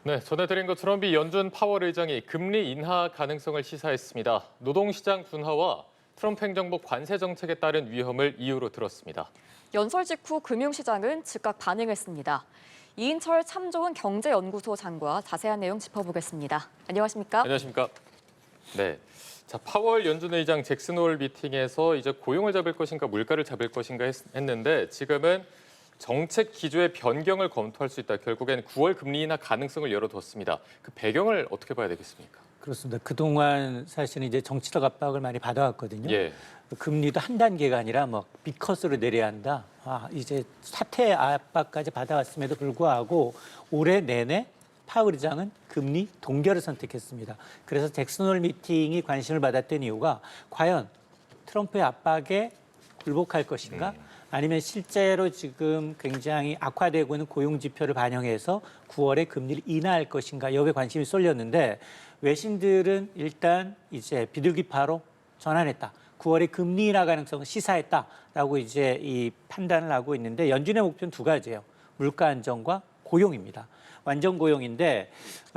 네, 전해드린 것처럼 미 연준 파월 의장이 금리 인하 가능성을 시사했습니다. 노동시장 둔화와 트럼프 행정부 관세 정책에 따른 위험을 이유로 들었습니다. 연설 직후 금융시장은 즉각 반응했습니다. 이인철 참 좋은 경제연구소 장과 자세한 내용 짚어보겠습니다. 안녕하십니까? 안녕하십니까? 네. 자, 파월 연준 의장 잭슨 홀 미팅에서 이제 고용을 잡을 것인가 물가를 잡을 것인가 했는데 지금은 정책 기조의 변경을 검토할 수 있다. 결국엔 9월 금리 인하 가능성을 열어뒀습니다. 그 배경을 어떻게 봐야 되겠습니까? 그렇습니다. 그동안 사실은 이제 정치적 압박을 많이 받아왔거든요. 예. 금리도 한 단계가 아니라 뭐 B컷으로 내려야 한다. 이제 사태 압박까지 받아왔음에도 불구하고 올해 내내 파월 의장은 금리 동결을 선택했습니다. 그래서 잭슨 홀 미팅이 관심을 받았던 이유가 과연 트럼프의 압박에 굴복할 것인가? 아니면 실제로 지금 굉장히 악화되고 있는 고용 지표를 반영해서 9월에 금리를 인하할 것인가? 여기에 관심이 쏠렸는데 외신들은 일단 이제 비둘기파로 전환했다. 9월에 금리 인하 가능성을 시사했다라고 이제 이 판단을 하고 있는데 연준의 목표는 두 가지예요. 물가 안정과 고용입니다. 완전 고용인데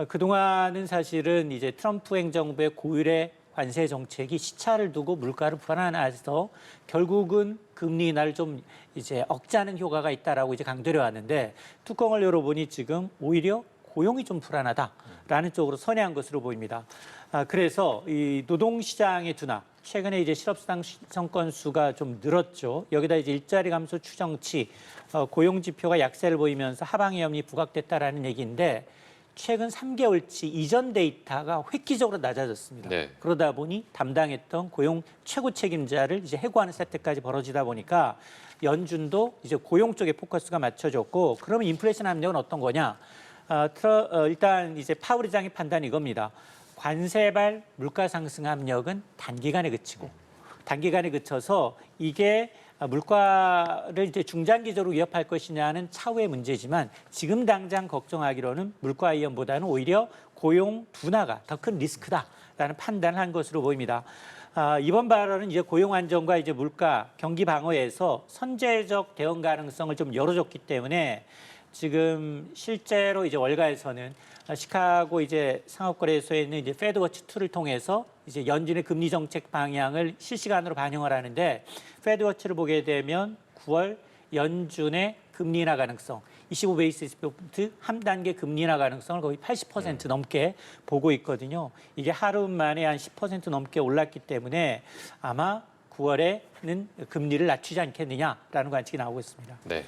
그동안은 사실은 이제 트럼프 행정부의 고율의 관세 정책이 시차를 두고 물가를 불안해서 결국은 금리 인하를 좀 이제 억제하는 효과가 있다라고 이제 강조해 왔는데 뚜껑을 열어보니 지금 오히려 고용이 좀 불안하다라는 쪽으로 선회한 것으로 보입니다. 그래서 이 노동시장의 둔화, 최근에 이제 실업수당 신청 수가 좀 늘었죠. 여기다 이제 일자리 감소 추정치, 고용 지표가 약세를 보이면서 하방 위험이 부각됐다라는 얘기인데 최근 3개월치 이전 데이터가 획기적으로 낮아졌습니다. 네. 그러다 보니 담당했던 고용 최고 책임자를 이제 해고하는 사태까지 벌어지다 보니까 연준도 이제 고용 쪽에 포커스가 맞춰졌고 그러면 인플레이션 압력은 어떤 거냐? 일단 이제 파월 의장의 판단이 이겁니다. 관세발 물가 상승 압력은 단기간에 그치고 단기간에 그쳐서 이게 물가를 이제 중장기적으로 위협할 것이냐는 차후의 문제지만 지금 당장 걱정하기로는 물가 위험보다는 오히려 고용 둔화가 더 큰 리스크다라는 판단을 한 것으로 보입니다. 이번 발언은 이제 고용 안정과 이제 물가 경기 방어에서 선제적 대응 가능성을 좀 열어줬기 때문에 지금 실제로 이제 월가에서는 시카고 이제 상업거래소에 있는 이제 페드워치 2를 통해서 이제 연준의 금리 정책 방향을 실시간으로 반영을 하는데 페드워치를 보게 되면 9월 연준의 금리 인하 가능성 25베이시스 포인트 한 단계 금리 인하 가능성을 거의 80% 넘게 보고 있거든요. 이게 하루 만에 한 10% 넘게 올랐기 때문에 아마 9월에는 금리를 낮추지 않겠느냐라는 관측이 나오고 있습니다. 네.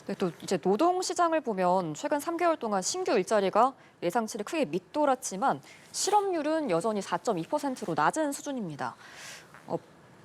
네, 또 이제 노동 시장을 보면 최근 3개월 동안 신규 일자리가 예상치를 크게 밑돌았지만 실업률은 여전히 4.2%로 낮은 수준입니다.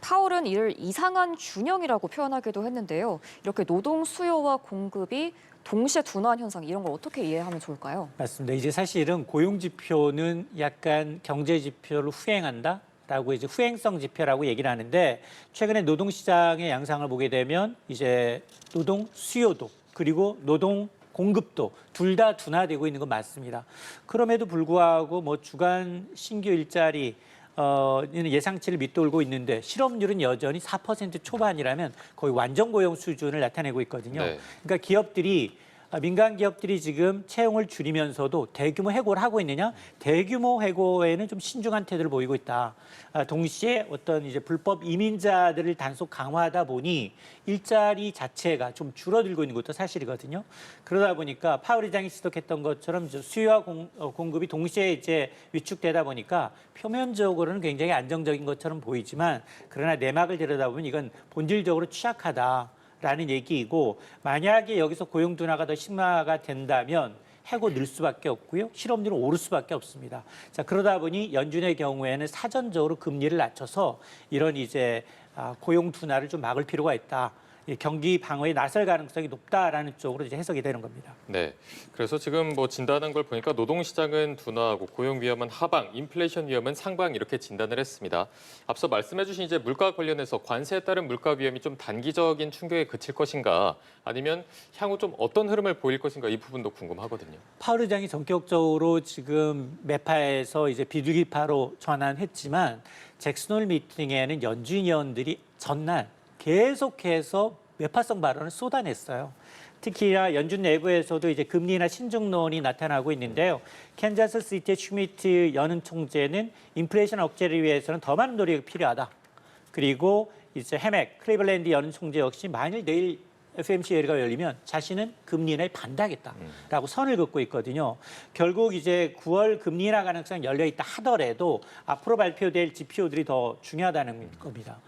파월은 이를 이상한 균형이라고 표현하기도 했는데요. 이렇게 노동 수요와 공급이 동시에 둔화한 현상 이런 걸 어떻게 이해하면 좋을까요? 맞습니다. 이제 사실은 고용 지표는 약간 경제 지표를 후행한다. 라고 이제 후행성 지표라고 얘기를 하는데 최근에 노동 시장의 양상을 보게 되면 이제 노동 수요도 그리고 노동 공급도 둘 다 둔화되고 있는 건 맞습니다. 그럼에도 불구하고 뭐 주간 신규 일자리 예상치를 밑돌고 있는데 실업률은 여전히 4% 초반이라면 거의 완전 고용 수준을 나타내고 있거든요. 네. 그러니까 민간 기업들이 지금 채용을 줄이면서도 대규모 해고를 하고 있느냐? 대규모 해고에는 좀 신중한 태도를 보이고 있다. 동시에 어떤 이제 불법 이민자들을 단속 강화하다 보니 일자리 자체가 좀 줄어들고 있는 것도 사실이거든요. 그러다 보니까 파월 의장이 지적했던 것처럼 수요와 공급이 동시에 이제 위축되다 보니까 표면적으로는 굉장히 안정적인 것처럼 보이지만 그러나 내막을 들여다보면 이건 본질적으로 취약하다. 라는 얘기이고 만약에 여기서 고용 둔화가 더 심화가 된다면 해고 늘 수밖에 없고요. 실업률은 오를 수밖에 없습니다. 자, 그러다 보니 연준의 경우에는 사전적으로 금리를 낮춰서 이런 이제 고용 둔화를 좀 막을 필요가 있다. 경기 방어에 나설 가능성이 높다라는 쪽으로 이제 해석이 되는 겁니다. 네. 그래서 지금 뭐 진단한 걸 보니까 노동시장은 둔화하고 고용 위험은 하방, 인플레이션 위험은 상방 이렇게 진단을 했습니다. 앞서 말씀해주신 이제 물가 관련해서 관세에 따른 물가 위험이 좀 단기적인 충격에 그칠 것인가 아니면 향후 좀 어떤 흐름을 보일 것인가 이 부분도 궁금하거든요. 파월 의장이 전격적으로 지금 매파에서 이제 비둘기파로 전환했지만 잭슨 홀 미팅에는 연준 위원들이 전날 계속해서 매파성 발언을 쏟아냈어요. 특히나 연준 내부에서도 이제 금리나 신중론이 나타나고 있는데요. 캔자스 시티 슈미트 연은 총재는 인플레이션 억제를 위해서는 더 많은 노력이 필요하다. 그리고 이제 해맥 클리블랜드 연은 총재 역시 만일 내일 FOMC가 열리면 자신은 금리 인하에 반대하겠다라고 선을 긋고 있거든요. 결국 이제 9월 금리 인하 가능성이 열려 있다 하더라도 앞으로 발표될 지표들이 더 중요하다는 겁니다.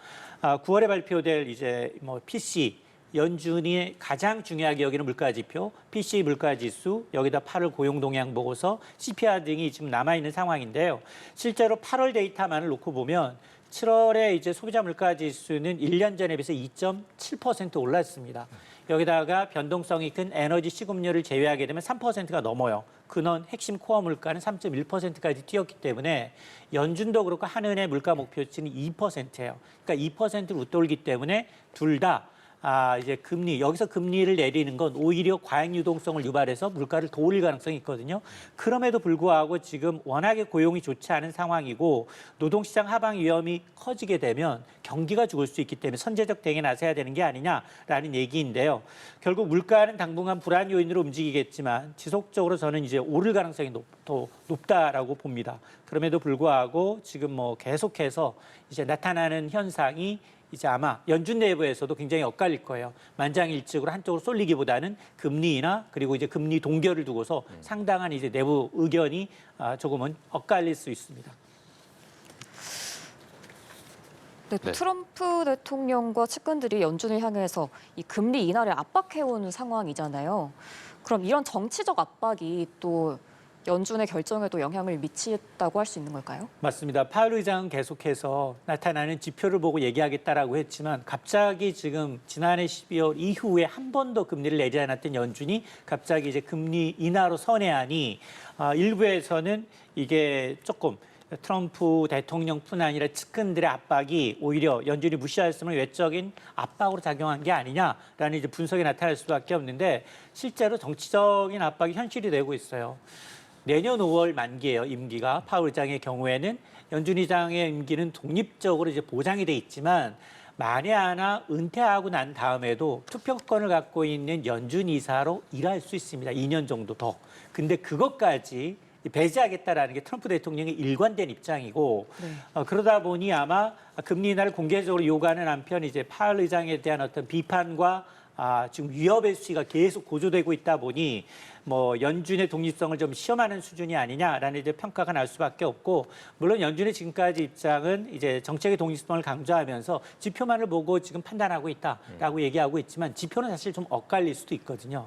9월에 발표될 이제 뭐 PC 연준이 가장 중요하게 여기는 물가 지표, PCE 물가 지수, 여기다 8월 고용 동향 보고서, CPI 등이 지금 남아 있는 상황인데요. 실제로 8월 데이터만을 놓고 보면 7월에 이제 소비자 물가 지수는 1년 전에 비해서 2.7% 올랐습니다. 여기다가 변동성이 큰 에너지 식음료를 제외하게 되면 3%가 넘어요. 근원 핵심 코어 물가는 3.1%까지 뛰었기 때문에 연준도 그렇고 한은의 물가 목표치는 2%예요. 그러니까 2%를 웃돌기 때문에 둘 다 이제 여기서 금리를 내리는 건 오히려 과잉 유동성을 유발해서 물가를 더 올릴 가능성이 있거든요. 그럼에도 불구하고 지금 워낙에 고용이 좋지 않은 상황이고 노동시장 하방 위험이 커지게 되면 경기가 죽을 수 있기 때문에 선제적 대응에 나서야 되는 게 아니냐라는 얘기인데요. 결국 물가는 당분간 불안 요인으로 움직이겠지만 지속적으로 저는 이제 오를 가능성이 더 높다라고 봅니다. 그럼에도 불구하고 지금 뭐 계속해서 이제 나타나는 현상이 이제 아마 연준 내부에서도 굉장히 엇갈릴 거예요. 만장일치로 한쪽으로 쏠리기보다는 금리나 그리고 이제 금리 동결을 두고서 상당한 이제 내부 의견이 조금은 엇갈릴 수 있습니다. 네, 네. 트럼프 대통령과 측근들이 연준을 향해서 이 금리 인하를 압박해오는 상황이잖아요. 그럼 이런 정치적 압박이 또 연준의 결정에도 영향을 미치겠다고 할 수 있는 걸까요? 맞습니다. 파월 의장은 계속해서 나타나는 지표를 보고 얘기하겠다라고 했지만 갑자기 지금 지난해 12월 이후에 한 번도 금리를 내지 않았던 연준이 갑자기 이제 금리 인하로 선회하니 일부에서는 이게 조금 트럼프 대통령뿐 아니라 측근들의 압박이 오히려 연준이 무시할 수 없는 외적인 압박으로 작용한 게 아니냐라는 이제 분석이 나타날 수밖에 없는데 실제로 정치적인 압박이 현실이 되고 있어요. 내년 5월 만기예요, 임기가. 파월 의장의 경우에는 연준 의장의 임기는 독립적으로 이제 보장이 돼 있지만 만에 하나 은퇴하고 난 다음에도 투표권을 갖고 있는 연준 이사로 일할 수 있습니다. 2년 정도 더. 근데 그것까지 배제하겠다라는 게 트럼프 대통령의 일관된 입장이고 그러다 보니 아마 금리 인하를 공개적으로 요구하는 한편 이제 파월 의장에 대한 어떤 비판과 지금 위협의 수위가 계속 고조되고 있다 보니 뭐 연준의 독립성을 좀 시험하는 수준이 아니냐라는 이제 평가가 날 수밖에 없고 물론 연준의 지금까지 입장은 이제 정책의 독립성을 강조하면서 지표만을 보고 지금 판단하고 있다라고 얘기하고 있지만 지표는 사실 좀 엇갈릴 수도 있거든요.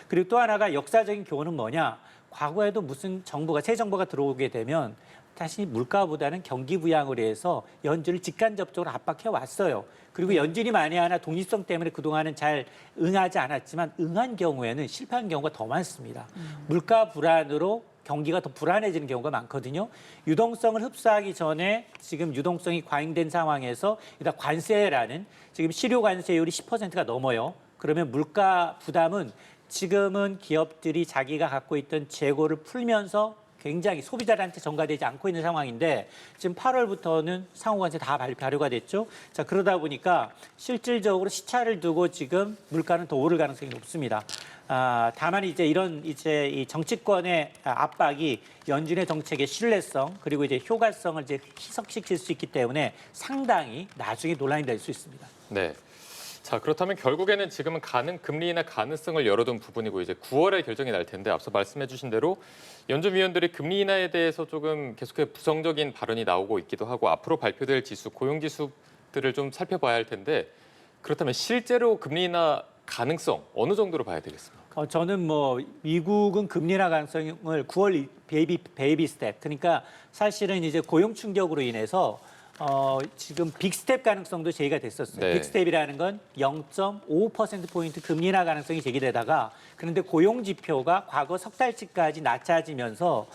그리고 또 하나가 역사적인 교훈은 뭐냐? 과거에도 무슨 새 정부가 들어오게 되면 다시 물가보다는 경기 부양을 해서 연준을 직간접적으로 압박해 왔어요. 그리고 연준이 만에 하나 독립성 때문에 그동안은 잘 응하지 않았지만 응한 경우에는 실패한 경우가 더 많습니다. 물가 불안으로 경기가 더 불안해지는 경우가 많거든요. 유동성을 흡수하기 전에 지금 유동성이 과잉된 상황에서 일단 관세라는 지금 실효 관세율이 10%가 넘어요. 그러면 물가 부담은 지금은 기업들이 자기가 갖고 있던 재고를 풀면서 굉장히 소비자한테 전가되지 않고 있는 상황인데 지금 8월부터는 상호관세 다 발효가 됐죠. 자, 그러다 보니까 실질적으로 시차를 두고 지금 물가는 더 오를 가능성이 높습니다. 다만 이제 이런 이제 이 정치권의 압박이 연준의 정책의 신뢰성 그리고 이제 효과성을 이제 희석시킬 수 있기 때문에 상당히 나중에 논란이 될 수 있습니다. 네. 자, 그렇다면 결국에는 지금은 금리 인하 가능성을 열어둔 부분이고 이제 9월에 결정이 날 텐데 앞서 말씀해 주신 대로 연준 위원들이 금리 인하에 대해서 조금 계속해서 부정적인 발언이 나오고 있기도 하고 앞으로 발표될 지수, 고용 지수들을 좀 살펴봐야 할 텐데 그렇다면 실제로 금리 인하 가능성 어느 정도로 봐야 되겠습니까? 저는 뭐 미국은 금리 인하 가능성을 9월 베이비 스텝 그러니까 사실은 이제 고용 충격으로 인해서 지금 빅스텝 가능성도 제기가 됐었어요. 네. 빅스텝이라는 건 0.5%포인트 금리 인하 가능성이 제기되다가 그런데 고용 지표가 과거 석 달치까지 낮아지면서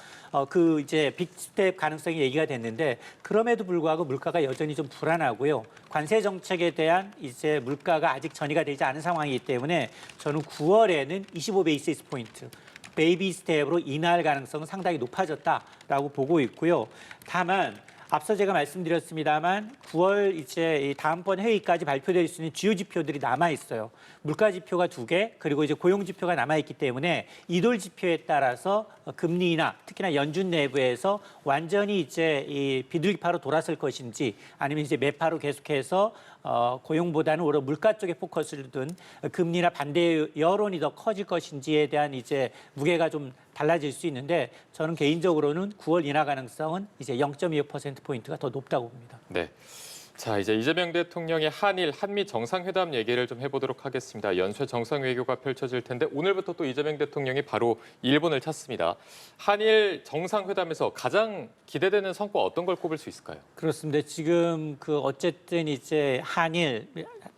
그 이제 빅스텝 가능성이 얘기가 됐는데 그럼에도 불구하고 물가가 여전히 좀 불안하고요. 관세 정책에 대한 이제 물가가 아직 전이가 되지 않은 상황이기 때문에 저는 9월에는 25베이시스 포인트 베이비 스텝으로 인하할 가능성은 상당히 높아졌다라고 보고 있고요. 다만 앞서 제가 말씀드렸습니다만 9월 이제 이 다음번 회의까지 발표될 수 있는 주요 지표들이 남아 있어요. 물가 지표가 2개, 그리고 이제 고용 지표가 남아 있기 때문에 이돌 지표에 따라서 금리 인하, 특히나 연준 내부에서 완전히 이제 이 비둘기파로 돌아설 것인지 아니면 이제 매파로 계속해서 고용보다는 오히려 물가 쪽에 포커스를 둔 금리나 반대 여론이 더 커질 것인지에 대한 이제 무게가 좀 달라질 수 있는데 저는 개인적으로는 9월 인하 가능성은 이제 0.25%포인트가 더 높다고 봅니다. 네. 자, 이제 이재명 대통령의 한일, 한미 정상회담 얘기를 좀 해보도록 하겠습니다. 연쇄 정상외교가 펼쳐질 텐데 오늘부터 또 이재명 대통령이 바로 일본을 찾습니다. 한일 정상회담에서 가장 기대되는 성과 어떤 걸 꼽을 수 있을까요? 그렇습니다. 지금 그 어쨌든 이제 한일,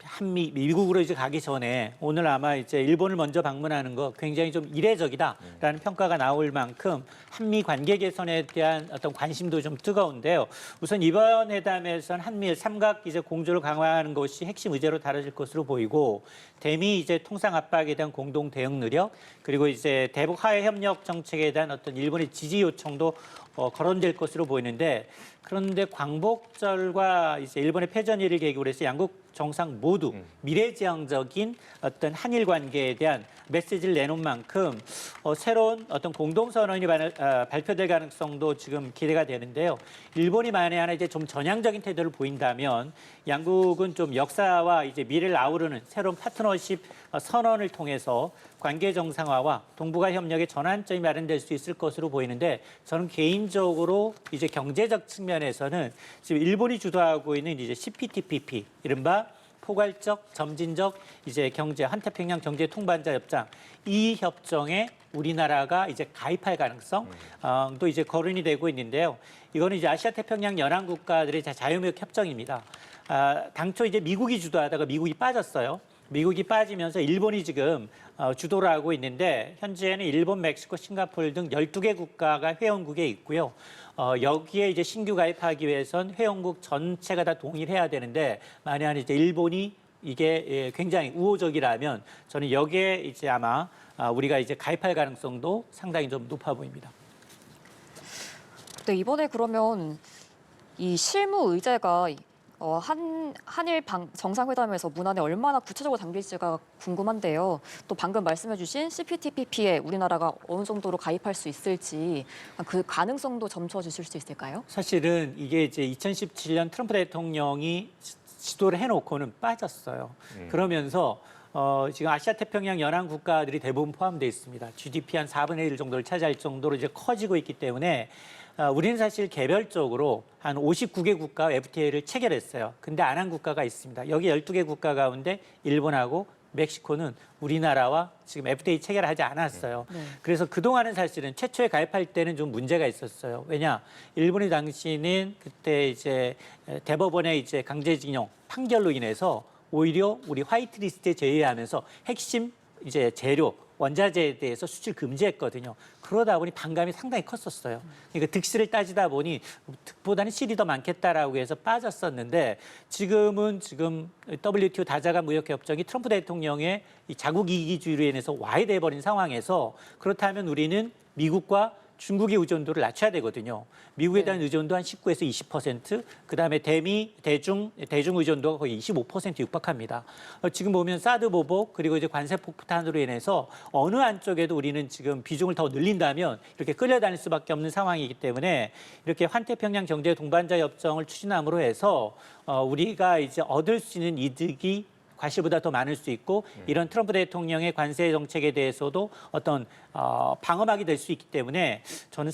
한미, 미국으로 이제 가기 전에 오늘 아마 이제 일본을 먼저 방문하는 거 굉장히 좀 이례적이다라는 평가가 나올 만큼 한미 관계 개선에 대한 어떤 관심도 좀 뜨거운데요. 우선 이번 회담에서는 한미일 삼각 이제 공조를 강화하는 것이 핵심 의제로 다뤄질 것으로 보이고 대미 이제 통상 압박에 대한 공동 대응 노력 그리고 이제 대북 화해 협력 정책에 대한 어떤 일본의 지지 요청도 거론될 것으로 보이는데 그런데 광복절과 이제 일본의 패전일을 계기로 해서 양국 정상 모두 미래지향적인 어떤 한일 관계에 대한 메시지를 내놓은 만큼 새로운 어떤 공동선언이 발표될 가능성도 지금 기대가 되는데요. 일본이 만에 하나 이제 좀 전향적인 태도를 보인다면 양국은 좀 역사와 이제 미래를 아우르는 새로운 파트너십 선언을 통해서 관계 정상화와 동북아 협력의 전환점이 마련될 수 있을 것으로 보이는데 저는 개인적으로 이제 경제적 측면에서는 지금 일본이 주도하고 있는 이제 CPTPP 이른바 포괄적, 점진적 이제 경제 환태평양 경제 통반자 협정 이 협정에 우리나라가 이제 가입할 가능성도 이제 거론이 되고 있는데요. 이거는 이제 아시아 태평양 연안 국가들의 자유무역 협정입니다. 당초 이제 미국이 주도하다가 미국이 빠졌어요. 미국이 빠지면서 일본이 지금 주도를 하고 있는데 현재는 일본, 멕시코, 싱가포르 등 12개 국가가 회원국에 있고요. 여기에 이제 신규 가입하기 위해선 회원국 전체가 다 동의해야 되는데 만약 이제 일본이 이게 굉장히 우호적이라면 저는 여기에 이제 아마 우리가 이제 가입할 가능성도 상당히 좀 높아 보입니다. 네, 이번에 그러면 이 실무 의제가 한일 정상회담에서 문안에 얼마나 구체적으로 담길지가 궁금한데요. 또 방금 말씀해주신 CPTPP에 우리나라가 어느 정도로 가입할 수 있을지 그 가능성도 점쳐 주실 수 있을까요? 사실은 이게 이제 2017년 트럼프 대통령이 지도를 해놓고는 빠졌어요. 그러면서 지금 아시아 태평양 연안 국가들이 대부분 포함되어 있습니다. GDP 한 4분의 1 정도를 차지할 정도로 이제 커지고 있기 때문에 우리는 사실 개별적으로 한 59개 국가와 FTA를 체결했어요. 근데 안 한 국가가 있습니다. 여기 12개 국가 가운데 일본하고 멕시코는 우리나라와 지금 FTA 체결을 하지 않았어요. 그래서 그동안은 사실은 최초에 가입할 때는 좀 문제가 있었어요. 왜냐? 일본이 당시는 그때 이제 대법원의 이제 강제징용 판결로 인해서 오히려 우리 화이트리스트에 제외하면서 핵심 이제 재료 원자재에 대해서 수출 금지했거든요. 그러다 보니 반감이 상당히 컸었어요. 그러니까 득실을 따지다 보니 득보다는 실이 더 많겠다라고 해서 빠졌었는데 지금 WTO 다자간 무역협정이 트럼프 대통령의 이 자국 이기주의로 인해서 와해돼버린 상황에서 그렇다면 우리는 미국과 중국의 의존도를 낮춰야 되거든요. 미국에 대한 의존도 한 19에서 20%, 그다음에 대중 의존도가 거의 25% 육박합니다. 지금 보면 사드 보복 그리고 이제 관세 폭탄으로 인해서 어느 한쪽에도 우리는 지금 비중을 더 늘린다면 이렇게 끌려다닐 수밖에 없는 상황이기 때문에 이렇게 환태평양 경제 동반자 협정을 추진함으로 해서 우리가 이제 얻을 수 있는 이득이 과실보다 더 많을 수 있고 이런 트럼프 대통령의 관세 정책에 대해서도 어떤 방어막이 될 수 있기 때문에 저는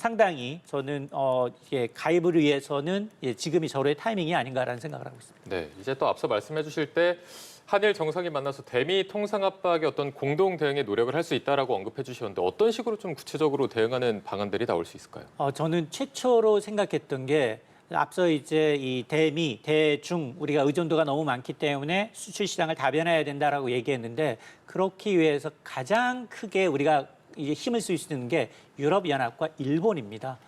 이게 가입을 위해서는 지금이 절호의 타이밍이 아닌가라는 생각을 하고 있습니다. 네, 이제 또 앞서 말씀해 주실 때 한일 정상이 만나서 대미 통상 압박의 어떤 공동 대응에 노력을 할 수 있다라고 언급해 주셨는데 어떤 식으로 좀 구체적으로 대응하는 방안들이 나올 수 있을까요? 저는 최초로 생각했던 게 앞서 이제 이 대미, 대중 우리가 의존도가 너무 많기 때문에 수출 시장을 다변화해야 된다라고 얘기했는데 그렇기 위해서 가장 크게 우리가 이제 힘을 쓸 수 있는 게 유럽연합과 일본입니다.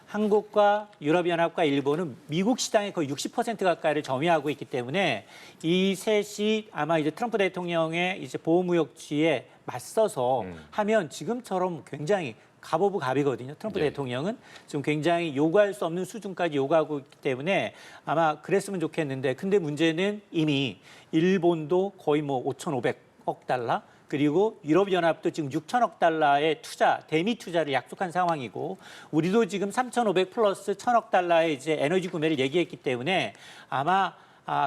한국과 유럽연합과 일본은 미국 시장의 거의 60% 가까이를 점유하고 있기 때문에 이 셋이 아마 이제 트럼프 대통령의 이제 보호무역주의에 맞서서 하면 지금처럼 굉장히 갑 오브 갑이거든요. 트럼프 예. 대통령은 지금 굉장히 요구할 수 없는 수준까지 요구하고 있기 때문에 아마 그랬으면 좋겠는데 근데 문제는 이미 일본도 거의 뭐 5,500억 달러 그리고 유럽연합도 지금 6천억 달러의 투자, 대미 투자를 약속한 상황이고 우리도 지금 3,500 플러스 1,000억 달러의 이제 에너지 구매를 얘기했기 때문에 아마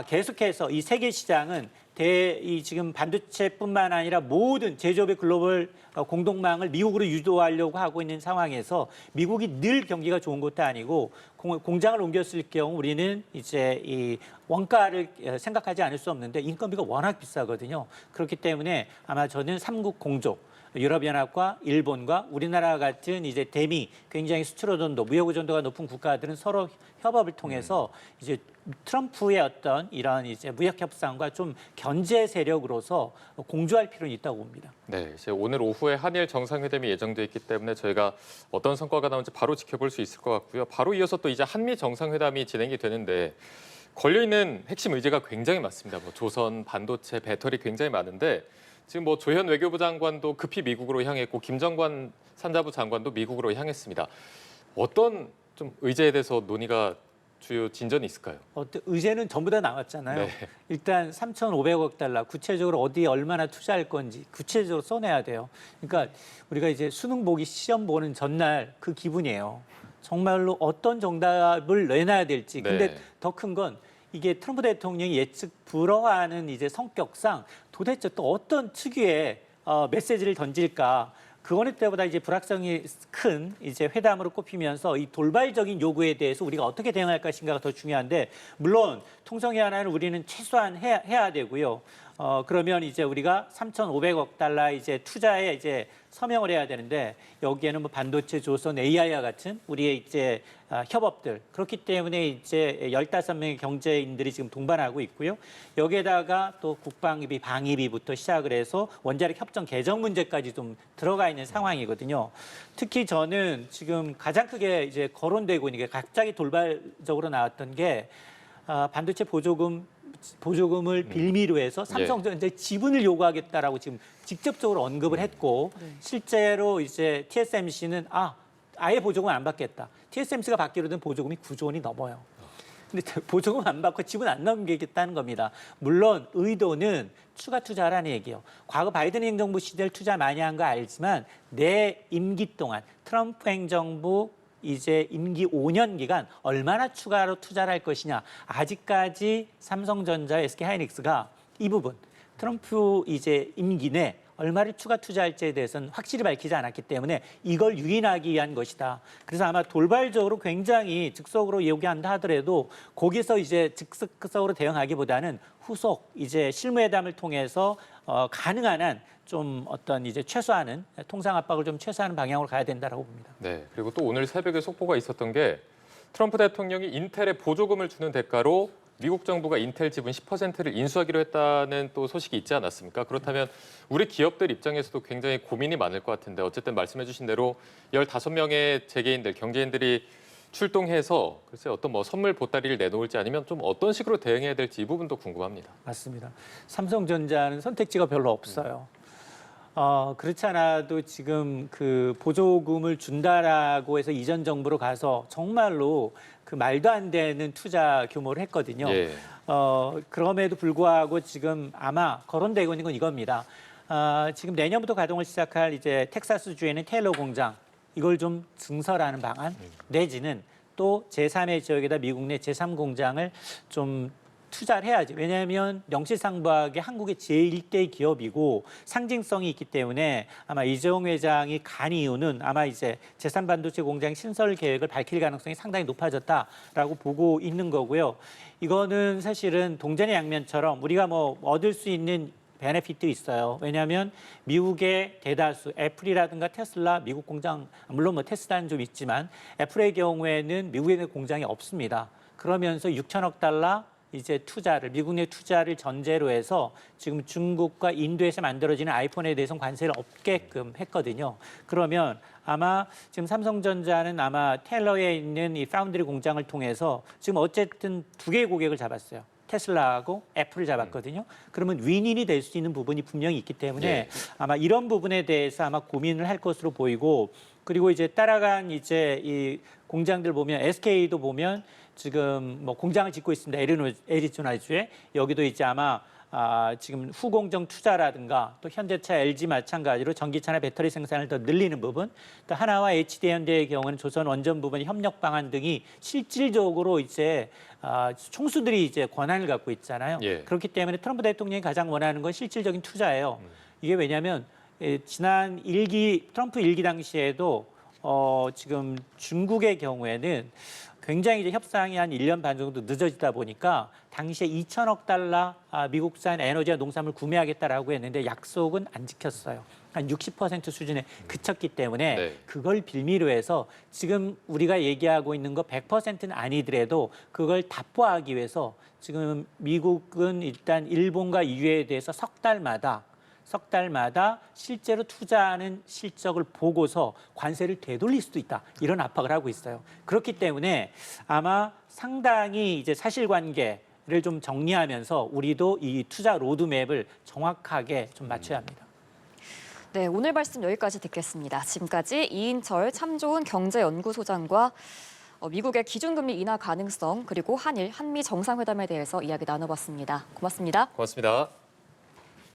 계속해서 이 세계 시장은 이 지금 반도체뿐만 아니라 모든 제조업의 글로벌 공동망을 미국으로 유도하려고 하고 있는 상황에서 미국이 늘 경기가 좋은 것도 아니고 공장을 옮겼을 경우 우리는 이제 이 원가를 생각하지 않을 수 없는데 인건비가 워낙 비싸거든요. 그렇기 때문에 아마 저는 삼국 공조 유럽연합과 일본과 우리나라 같은 이제 대미 굉장히 수출 의존도, 무역 의존도가 높은 국가들은 서로 협업을 통해서 이제 트럼프의 어떤 이런 이제 무역 협상과 좀 견제 세력으로서 공조할 필요는 있다고 봅니다. 네, 이제 오늘 오후에 한일 정상회담이 예정돼 있기 때문에 저희가 어떤 성과가 나올지 바로 지켜볼 수 있을 것 같고요. 바로 이어서 또 이제 한미 정상회담이 진행이 되는데 걸려 있는 핵심 의제가 굉장히 많습니다. 뭐 조선, 반도체, 배터리 굉장히 많은데 지금 뭐 조현 외교부 장관도 급히 미국으로 향했고 김정관 산자부 장관도 미국으로 향했습니다. 어떤 좀 의제에 대해서 논의가 주요 진전이 있을까요? 의제는 전부 다 나왔잖아요. 네. 일단 3,500억 달러 구체적으로 어디에 얼마나 투자할 건지 구체적으로 써내야 돼요. 그러니까 우리가 이제 수능 보기 시험 보는 전날 그 기분이에요. 정말로 어떤 정답을 내놔야 될지. 근데 네. 더 큰 건 이게 트럼프 대통령이 예측 불허하는 이제 성격상 도대체 또 어떤 특유의 메시지를 던질까. 그 어느 때보다 이제 불확성이 큰 이제 회담으로 꼽히면서 이 돌발적인 요구에 대해서 우리가 어떻게 대응할 것인가가 더 중요한데 물론 통성회 하나는 우리는 최소한 해야 되고요. 그러면 이제 우리가 3,500억 달러 이제 투자에 이제 서명을 해야 되는데 여기에는 뭐 반도체, 조선, AI와 같은 우리의 이제 협업들 그렇기 때문에 이제 15명의 경제인들이 지금 동반하고 있고요. 여기에다가 또 국방비, 방위비부터 시작을 해서 원자력 협정 개정 문제까지 좀 들어가 있는 상황이거든요. 특히 저는 지금 가장 크게 이제 거론되고 있는 게 갑자기 돌발적으로 나왔던 게 반도체 보조금을 빌미로 해서 삼성전자의 지분을 요구하겠다라고 지금 직접적으로 언급을 했고 실제로 이제 TSMC는 아예 보조금 안 받겠다. TSMC가 받기로는 보조금이 9조 원이 넘어요. 근데 보조금 안 받고 지분 안 넘기겠다는 겁니다. 물론 의도는 추가 투자라는 얘기예요. 과거 바이든 행정부 시절 투자 많이 한 거 알지만 내 임기 동안 트럼프 행정부 이제 임기 5년 기간 얼마나 추가로 투자를 할 것이냐. 아직까지 삼성전자, SK하이닉스가 이 부분 트럼프 이제 임기 내 얼마를 추가 투자할지에 대해서는 확실히 밝히지 않았기 때문에 이걸 유인하기 위한 것이다. 그래서 아마 돌발적으로 굉장히 즉석으로 요구한다 하더라도 거기서 이제 즉석으로 대응하기보다는 후속 이제 실무회담을 통해서 가능한 한 좀 어떤 이제 최소화하는 통상 압박을 좀 최소화하는 방향으로 가야 된다라고 봅니다. 네, 그리고 또 오늘 새벽에 속보가 있었던 게 트럼프 대통령이 인텔에 보조금을 주는 대가로 미국 정부가 인텔 지분 10%를 인수하기로 했다는 또 소식이 있지 않았습니까? 그렇다면 우리 기업들 입장에서도 굉장히 고민이 많을 것 같은데 어쨌든 말씀해 주신 대로 15명의 재계인들, 경제인들이 출동해서 글쎄 어떤 뭐 선물 보따리를 내놓을지 아니면 좀 어떤 식으로 대응해야 될지 이 부분도 궁금합니다. 맞습니다. 삼성전자는 선택지가 별로 없어요. 그렇지 않아도 지금 그 보조금을 준다라고 해서 이전 정부로 가서 정말로 그 말도 안 되는 투자 규모를 했거든요. 예. 그럼에도 불구하고 지금 아마 거론되고 있는 건 이겁니다. 지금 내년부터 가동을 시작할 이제 텍사스주에는 테일러 공장 이걸 좀 증설하는 방안 내지는 또 제3의 지역에다 미국 내 제3공장을 좀 투자를 해야지. 왜냐하면 명실상부하게 한국의 제1대 기업이고 상징성이 있기 때문에 아마 이재용 회장이 간 이유는 아마 이제 제3반도체 공장 신설 계획을 밝힐 가능성이 상당히 높아졌다라고 보고 있는 거고요. 이거는 사실은 동전의 양면처럼 우리가 뭐 얻을 수 있는 베네핏도 있어요. 왜냐하면 미국의 대다수 애플이라든가 테슬라 미국 공장 물론 뭐 테슬라는 좀 있지만 애플의 경우에는 미국에 공장이 없습니다. 그러면서 6천억 달러 이제 투자를 미국 내 투자를 전제로 해서 지금 중국과 인도에서 만들어지는 아이폰에 대해서는 관세를 없게끔 했거든요. 그러면 아마 지금 삼성전자는 아마 테일러에 있는 이 파운드리 공장을 통해서 지금 어쨌든 2개의 고객을 잡았어요. 테슬라하고 애플을 잡았거든요. 그러면 윈윈이 될 수 있는 부분이 분명히 있기 때문에 예. 아마 이런 부분에 대해서 아마 고민을 할 것으로 보이고 그리고 이제 따라간 이제 이 공장들 보면 SK도 보면 지금 뭐 공장을 짓고 있습니다. 애리조나주에 여기도 이제 아마 지금 후공정 투자라든가 또 현대차, LG 마찬가지로 전기차나 배터리 생산을 더 늘리는 부분, 또 하나와 HD현대의 경우는 조선 원전 부분 협력 방안 등이 실질적으로 이제 총수들이 이제 권한을 갖고 있잖아요. 예. 그렇기 때문에 트럼프 대통령이 가장 원하는 건 실질적인 투자예요. 이게 왜냐하면 지난 트럼프 일기 당시에도 지금 중국의 경우에는 굉장히 이제 협상이 한 1년 반 정도 늦어지다 보니까 당시에 2천억 달러 미국산 에너지와 농산물 구매하겠다라고 했는데 약속은 안 지켰어요. 한 60% 수준에 그쳤기 때문에 네. 그걸 빌미로 해서 지금 우리가 얘기하고 있는 거 100%는 아니더라도 그걸 답보하기 위해서 지금 미국은 일단 일본과 EU에 대해서 석 달마다 실제로 투자하는 실적을 보고서 관세를 되돌릴 수도 있다. 이런 압박을 하고 있어요. 그렇기 때문에 아마 상당히 이제 사실관계를 좀 정리하면서 우리도 이 투자 로드맵을 정확하게 좀 맞춰야 합니다. 네, 오늘 말씀 여기까지 듣겠습니다. 지금까지 이인철 참 좋은 경제연구소장과 미국의 기준금리 인하 가능성 그리고 한미 정상회담에 대해서 이야기 나눠봤습니다. 고맙습니다. 고맙습니다.